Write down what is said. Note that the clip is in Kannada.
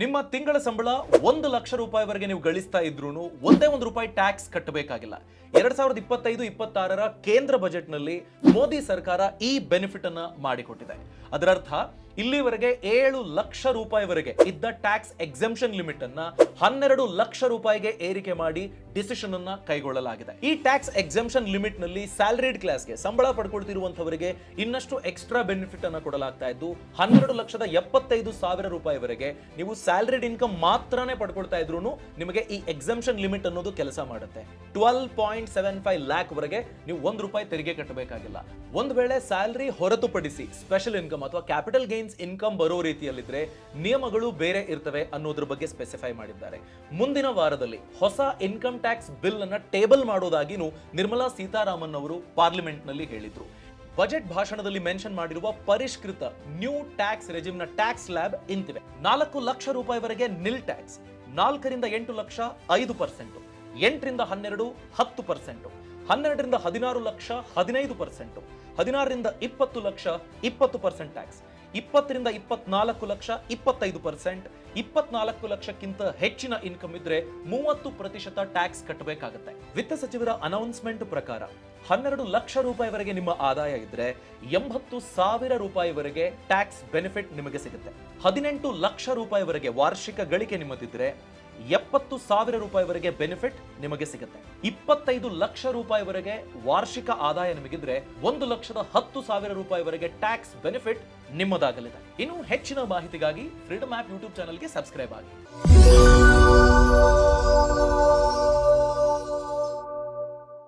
ನಿಮ್ಮ ತಿಂಗಳ ಸಂಬಳ 1,00,000 ರೂಪಾಯಿವರೆಗೆ ನೀವು ಗಳಿಸ್ತಾ ಇದ್ರೂ ಒಂದೇ ₹1 ಟ್ಯಾಕ್ಸ್ ಕಟ್ಟಬೇಕಾಗಿಲ್ಲ. 2025-26ರ ಕೇಂದ್ರ ಬಜೆಟ್ನಲ್ಲಿ ಮೋದಿ ಸರ್ಕಾರ ಈ ಬೆನಿಫಿಟ್ ಅನ್ನ ಮಾಡಿಕೊಟ್ಟಿದೆ. ಅದರರ್ಥ ಇಲ್ಲಿವರೆಗೆ 7 ಲಕ್ಷ ರೂಪಾಯಿವರೆಗೆ ಇದ್ದ ಟ್ಯಾಕ್ಸ್ ಎಕ್ಸೆಂಪ್ಷನ್ ಲಿಮಿಟ್ ಅನ್ನ 12 ಲಕ್ಷ ರೂಪಾಯಿಗೆ ಏರಿಕೆ ಮಾಡಿ ಡಿಸಿಷನ್ ಅನ್ನ ಕೈಗೊಳ್ಳಲಾಗಿದೆ. ಈ ಟ್ಯಾಕ್ಸ್ ಎಕ್ಸೆಂಪ್ಷನ್ ಲಿಮಿಟ್ ನಲ್ಲಿ ಸ್ಯಾಲರಿಡ್ ಕ್ಲಾಸ್ಗೆ ಸಂಬಳ ಪಡ್ಕೊಳ್ತಿರುವಂತವರಿಗೆ ಇನ್ನಷ್ಟು ಎಕ್ಸ್ಟ್ರಾ ಬೆನಿಫಿಟ್ ಅನ್ನ ಕೊಡಲಾಗ್ತಾ ಇದ್ದು 12,75,000 ರೂಪಾಯಿವರೆಗೆ ನೀವು ಸ್ಯಾಲರಿಡ್ ಇನ್ಕಮ್ ಮಾತ್ರನೇ ಪಡ್ಕೊಳ್ತಾ ಇದ್ರು ನಿಮಗೆ ಈ ಎಕ್ಸೆಂಪ್ಷನ್ ಲಿಮಿಟ್ ಅನ್ನೋದು ಕೆಲಸ ಮಾಡುತ್ತೆ. 12.75 ಲ್ಯಾಕ್ ವರೆಗೆ ನೀವು ₹1 ತೆರಿಗೆ ಕಟ್ಟಬೇಕಾಗಿಲ್ಲ. ಒಂದು ವೇಳೆ ಸ್ಯಾಲರಿ ಹೊರತುಪಡಿಸಿ ಸ್ಪೆಷಲ್ ಇನ್ಕಮ್ ಅಥವಾ ಕ್ಯಾಪಿಟಲ್ ಗೇನ್ಸ್ ಇನ್ಕಮ್ ಬರೋ ರೀತಿಯಲ್ಲಿದ್ರೆ ನಿಯಮಗಳು ಬೇರೆ ಇರ್ತವೆ ಅನ್ನೋದ್ರ ಬಗ್ಗೆ ಸ್ಪೆಸಿಫೈ ಮಾಡಿದ್ದಾರೆ. ಮುಂದಿನ ವಾರದಲ್ಲಿ ಹೊಸ ಇನ್ಕಮ್ ಟ್ಯಾಕ್ಸ್ ಬಿಲ್ ಅನ್ನ ಟೇಬಲ್ ಮಾಡೋದಾಗಿನೂ ನಿರ್ಮಲಾ ಸೀತಾರಾಮನ್ ಅವರು ಪಾರ್ಲಿಮೆಂಟ್ ನಲ್ಲಿ ಹೇಳಿದ್ರು. ಬಜೆಟ್ ಭಾಷಣದಲ್ಲಿ ಮೆನ್ಷನ್ ಮಾಡಿರುವ ಪರಿಷ್ಕೃತ ನ್ಯೂ ಟ್ಯಾಕ್ಸ್ ರೆಜಿಮ್ ನ ಟ್ಯಾಕ್ಸ್ ಸ್ಲ್ಯಾಬ್ ಇಂತಿವೆ. 4 ಲಕ್ಷ ರೂಪಾಯಿವರೆಗೆ ನಿಲ್ ಟ್ಯಾಕ್ಸ್, 4 ರಿಂದ 8 ಲಕ್ಷ 5%, 8 ರಿಂದ 12 10%, 12 ರಿಂದ 16 ಲಕ್ಷ 15%, 16 ರಿಂದ 20 ಲಕ್ಷ 20% ಟ್ಯಾಕ್ಸ್, 20 ರಿಂದ 24 ಲಕ್ಷ 25%, 24 ಲಕ್ಷಕ್ಕಿಂತ ಹೆಚ್ಚಿನ ಇನ್ಕಮ್ ಇದ್ರೆ 30% ಟ್ಯಾಕ್ಸ್ ಕಟ್ಟಬೇಕಾಗುತ್ತೆ. ವಿತ್ತ ಸಚಿವರ ಅನೌನ್ಸ್ಮೆಂಟ್ ಪ್ರಕಾರ 12 ಲಕ್ಷ ರೂಪಾಯಿವರೆಗೆ ನಿಮ್ಮ ಆದಾಯ ಇದ್ರೆ 80,000 ರೂಪಾಯಿವರೆಗೆ ಟ್ಯಾಕ್ಸ್ ಬೆನಿಫಿಟ್ ನಿಮಗೆ ಸಿಗುತ್ತೆ. 18 ಲಕ್ಷ ರೂಪಾಯಿವರೆಗೆ ವಾರ್ಷಿಕ ಗಳಿಕೆ ನಿಮ್ಮದಿದ್ರೆ 70,000 ರೂಪಾಯಿವರೆಗೆ ಬೆನಿಫಿಟ್ ನಿಮಗೆ ಸಿಗುತ್ತೆ. 25 ಲಕ್ಷ ರೂಪಾಯಿವರೆಗೆ ವಾರ್ಷಿಕ ಆದಾಯ ನಿಮಗಿದ್ರೆ 1,10,000 ರೂಪಾಯಿವರೆಗೆ ಟ್ಯಾಕ್ಸ್ ಬೆನಿಫಿಟ್ ನಿಮ್ಮದಾಗಲಿದೆ. ಇನ್ನು ಹೆಚ್ಚಿನ ಮಾಹಿತಿಗಾಗಿ ಫ್ರೀಡಮ್ ಆಪ್ ಯೂಟ್ಯೂಬ್ ಚಾನೆಲ್ಗೆ ಸಬ್ಸ್ಕ್ರೈಬ್ ಆಗಿ.